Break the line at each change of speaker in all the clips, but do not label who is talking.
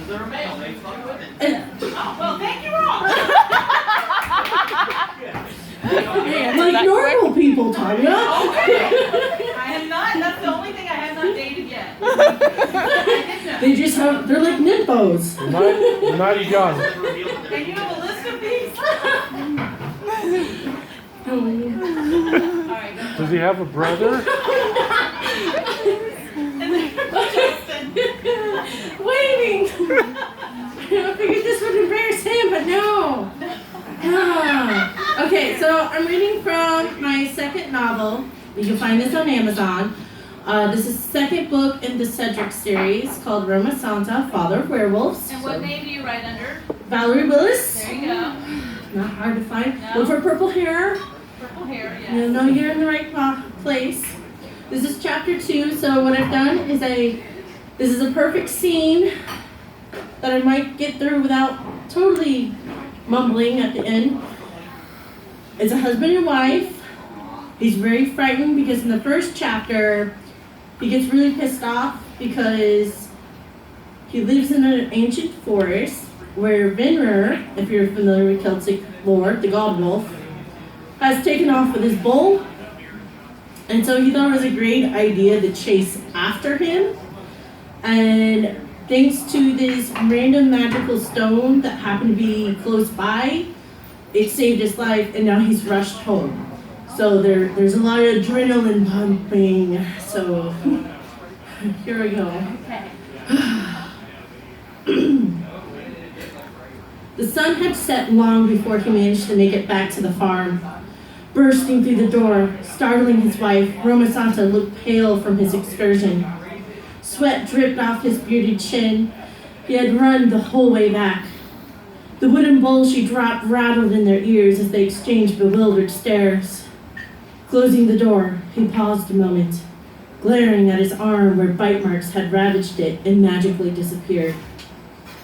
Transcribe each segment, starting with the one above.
They're male, they fuck women.
Oh, well, thank you all.
Like normal people, Tanya.
Okay. I have not, that's the only thing I have not dated yet. I didn't know.
They just have, they're like nymphos.
You're not young.
And you have a list of these? Alright, go.
Does he have a brother?
And then Justin.
Waiting. I figured this would embarrass him, but no. Okay, so I'm reading from my second novel. You can find this on Amazon. This is the second book in the Cedric series called Romasanta, Father of Werewolves.
And what name do you write under?
Valerie Willis.
There you go.
Not hard to find.
No.
Look for purple hair.
Purple hair, yes.
You know you're in the right place. This is chapter 2, so what I've done is this is a perfect scene that I might get through without totally mumbling at the end. It's a husband and wife. He's very frightened because in the first chapter, he gets really pissed off because he lives in an ancient forest where Vinrer, if you're familiar with Celtic lore, the god wolf, has taken off with his bull. And so he thought it was a great idea to chase after him. And thanks to this random magical stone that happened to be close by, it saved his life, and now he's rushed home. So there's a lot of adrenaline pumping. So here we go.
Okay.
The sun had set long before he managed to make it back to the farm. Bursting through the door, startling his wife, Romasanta looked pale from his excursion. Sweat dripped off his bearded chin. He had run the whole way back. The wooden bowl she dropped rattled in their ears as they exchanged bewildered stares. Closing the door, he paused a moment, glaring at his arm where bite marks had ravaged it and magically disappeared.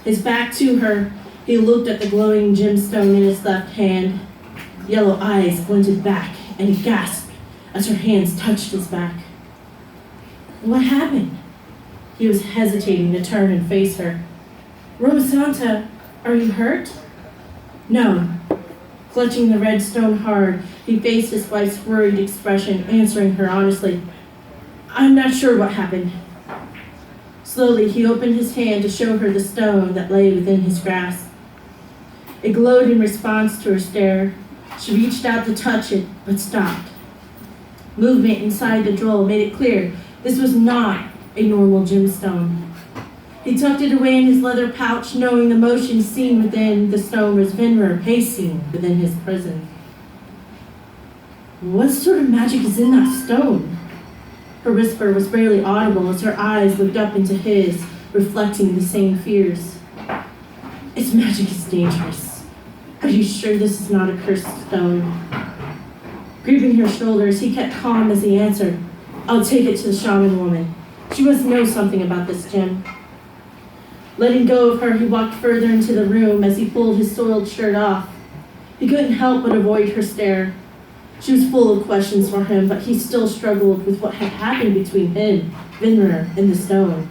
His back to her, he looked at the glowing gemstone in his left hand. Yellow eyes glinted back, and he gasped as her hands touched his back. What happened? He was hesitating to turn and face her. Romasanta, are you hurt? No. Clutching the red stone hard, he faced his wife's worried expression, answering her honestly. I'm not sure what happened. Slowly, he opened his hand to show her the stone that lay within his grasp. It glowed in response to her stare. She reached out to touch it, but stopped. Movement inside the jewel made it clear this was not a normal gemstone. He tucked it away in his leather pouch, knowing the motion seen within the stone was Vinrer pacing within his prison. What sort of magic is in that stone? Her whisper was barely audible as her eyes looked up into his, reflecting the same fears. Its magic is dangerous. Are you sure this is not a cursed stone? Gripping her shoulders, he kept calm as he answered, I'll take it to the shaman woman. She must know something about this gem. Letting go of her, he walked further into the room as he pulled his soiled shirt off. He couldn't help but avoid her stare. She was full of questions for him, but he still struggled with what had happened between him, Vinrer, and the stone.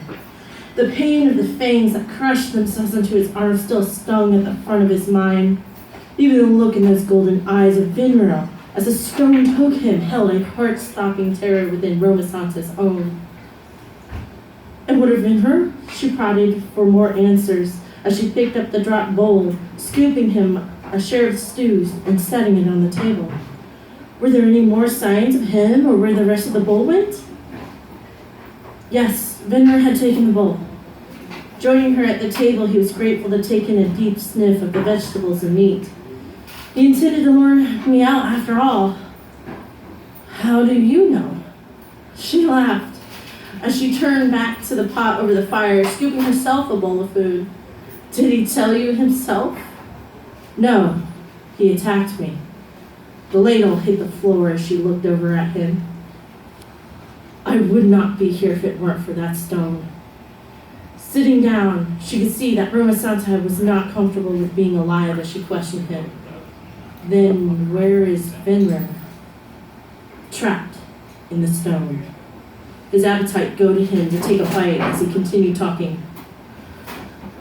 The pain of the fangs that crushed themselves into his arm still stung at the front of his mind. Even the look in those golden eyes of Vinrer as the stone took him held a heart-stopping terror within Romasanta's own. And what of Vinrer? She prodded for more answers as she picked up the dropped bowl, scooping him a share of stews and setting it on the table. Were there any more signs of him or where the rest of the bowl went? Yes, Vinrer had taken the bowl. Joining her at the table, he was grateful to take in a deep sniff of the vegetables and meat. He intended to lure me out after all. How do you know? She laughed as she turned back to the pot over the fire, scooping herself a bowl of food. Did he tell you himself? No, he attacked me. The ladle hit the floor as she looked over at him. I would not be here if it weren't for that stone. Sitting down, she could see that Romasanta was not comfortable with being alive as she questioned him. Then where is Vinrer? Trapped in the stone. His appetite goaded him to take a bite as he continued talking.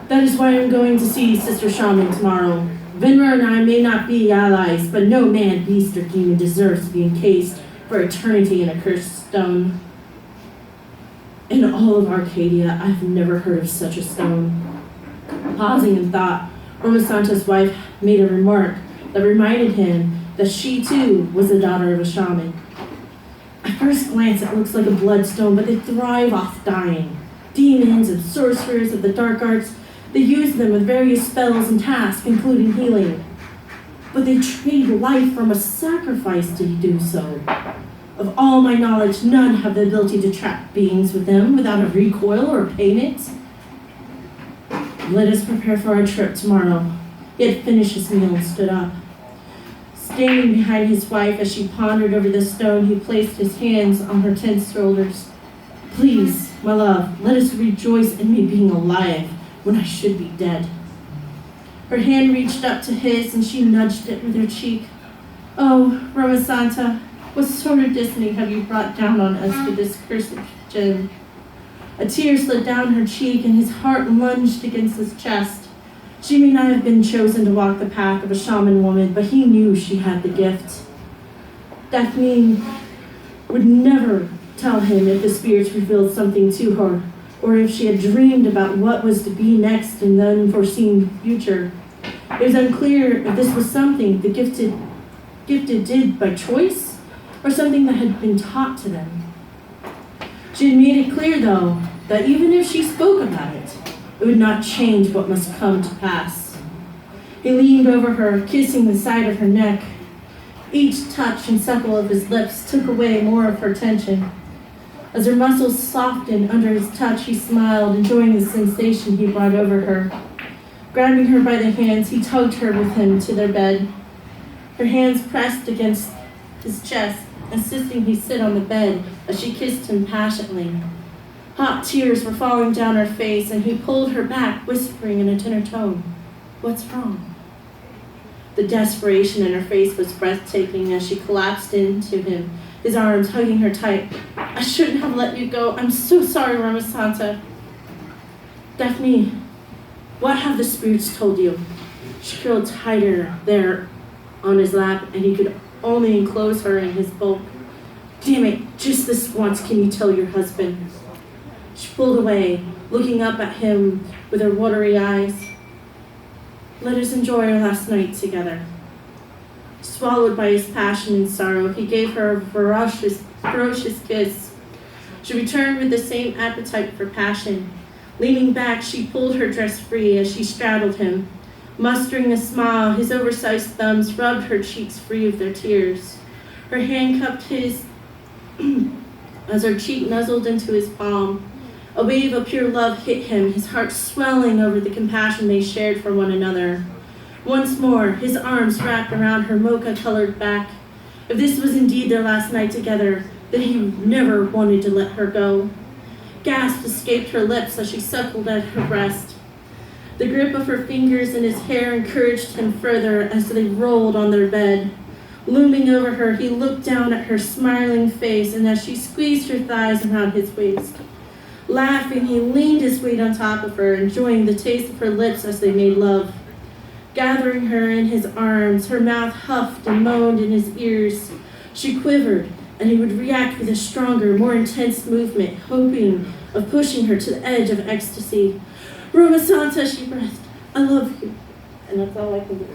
That is why I'm going to see Sister Shaman tomorrow. Venra and I may not be allies, but no man, beast, or demon deserves to be encased for eternity in a cursed stone. In all of Arcadia, I've never heard of such a stone. Pausing in thought, Romasanta's wife made a remark that reminded him that she too was the daughter of a shaman. At first glance, it looks like a bloodstone, but they thrive off dying. Demons and sorcerers of the dark arts, they use them with various spells and tasks, including healing. But they trade life from a sacrifice to do so. Of all my knowledge, none have the ability to trap beings with them without a recoil or payment. Let us prepare for our trip tomorrow. He had finished his meal and stood up. Standing behind his wife as she pondered over the stone, he placed his hands on her tense shoulders. Please, my love, let us rejoice in me being alive when I should be dead. Her hand reached up to his and she nudged it with her cheek. Oh, Romasanta, what sort of destiny have you brought down on us with this cursed gem? A tear slid down her cheek and his heart lunged against his chest. She may not have been chosen to walk the path of a shaman woman, but he knew she had the gift. Daphne would never tell him if the spirits revealed something to her, or if she had dreamed about what was to be next in the unforeseen future. It was unclear if this was something the gifted did by choice, or something that had been taught to them. She had made it clear, though, that even if she spoke about it, it would not change what must come to pass. He leaned over her, kissing the side of her neck. Each touch and suckle of his lips took away more of her tension. As her muscles softened under his touch, he smiled, enjoying the sensation he brought over her. Grabbing her by the hands, he tugged her with him to their bed. Her hands pressed against his chest, insisting he sit on the bed as she kissed him passionately. Hot tears were falling down her face, and he pulled her back, whispering in a tenor tone, "What's wrong?" The desperation in her face was breathtaking as she collapsed into him, his arms hugging her tight. "I shouldn't have let you go. I'm so sorry, Romasanta." "Daphne, what have the spirits told you?" She curled tighter there on his lap, and he could only enclose her in his bulk. "Damn it, just this once, can you tell your husband?" She pulled away, looking up at him with her watery eyes. "Let us enjoy our last night together." Swallowed by his passion and sorrow, he gave her a ferocious kiss. She returned with the same appetite for passion. Leaning back, she pulled her dress free as she straddled him. Mustering a smile, his oversized thumbs rubbed her cheeks free of their tears. Her hand cupped his as her cheek nuzzled into his palm. A wave of pure love hit him, his heart swelling over the compassion they shared for one another. Once more, his arms wrapped around her mocha-colored back. If this was indeed their last night together, then he never wanted to let her go. Gasps escaped her lips as she suckled at her breast. The grip of her fingers in his hair encouraged him further as they rolled on their bed. Looming over her, he looked down at her smiling face, and as she squeezed her thighs around his waist. Laughing, he leaned his weight on top of her, enjoying the taste of her lips as they made love. Gathering her in his arms, her mouth huffed and moaned in his ears. She quivered, and he would react with a stronger, more intense movement, hoping of pushing her to the edge of ecstasy. "Romasanta," she breathed, "I love you." And that's all I can do.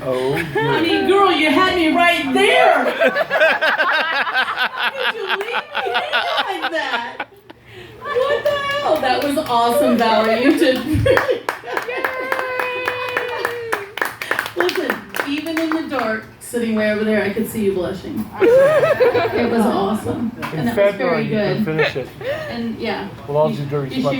Oh,
I mean, girl, you had me right there. How could you leave me hanging like that? What the hell? That was awesome, Valerie. You did. Listen, even in the dark, sitting way over there, I could see you blushing. It was awesome,
in
and that was very
February you can
good.
finish it
And yeah,
with all your dirty
you
spots.